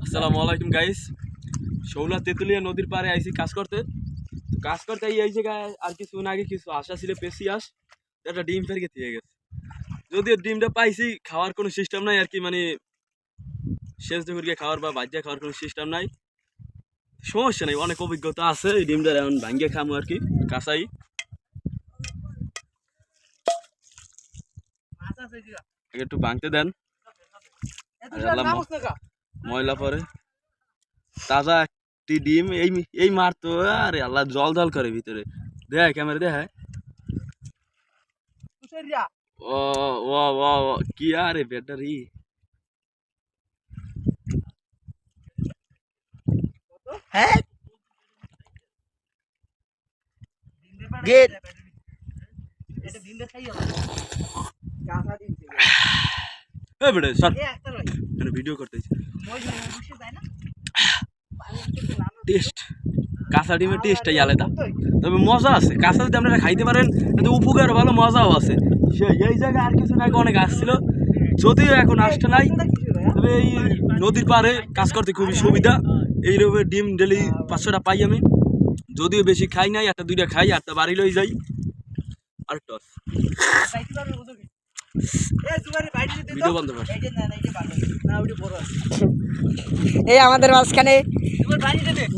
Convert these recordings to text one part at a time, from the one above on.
আসসালামু আলাইকুম গাইস। শৌলা তেতুলিয়া নদীর পাড়ে আইছি কাজ করতে এই জায়গায় আর কিছুক্ষণ আগে কিছু আশা ছিল পেশিয়াস একটা ডিম ফেরকে থেকে গেছে। যদিও ডিমটা পাইছি, খাওয়ার কোনো সিস্টেম নাই আর কি, মানে শেষ দুপুরকে খাওয়ার বা বাজ্যা খাওয়ার কোনো সিস্টেম নাই। সমস্যা নেই, অনেক অভিজ্ঞতা আছে। এই ডিমটা এখন ভাঙ্গে খামো আর কি, কাঁচাই। একটু ভাঙতে দেন, ময়লা পরে তাজা একটি ডিম। এই মার তো আরে আল্লাহ জল জল করে ভিতরে, দেখ ক্যামেরা দেখায়। ও ও ও কি আরে ব্যাটারি গেট ভিডিও করতেছি। টেস্ট কাঁচা ডিমের টেস্টটাই আলাদা, তবে মজা আছে। কাঁচা যদি আপনারা খাইতে পারেন কিন্তু উপকার ভালো, মজাও আছে। এই জায়গায় আর কিছু আগে অনেক আসছিল, যদিও এখন আসতে নাই। তবে এই নদীর পাড়ে কাজ করতে খুবই সুবিধা। এইভাবে ডিম ডেলি 500টা পাই আমি, যদিও বেশি খাই নাই, একটা দুইটা খাই, একটা বাড়ি লই যাই। আর টস ভিডিও বন্ধ কর। এই আমাদের মাঝখানে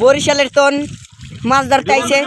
বরিশালের তন মাছ ধরতে আইছে।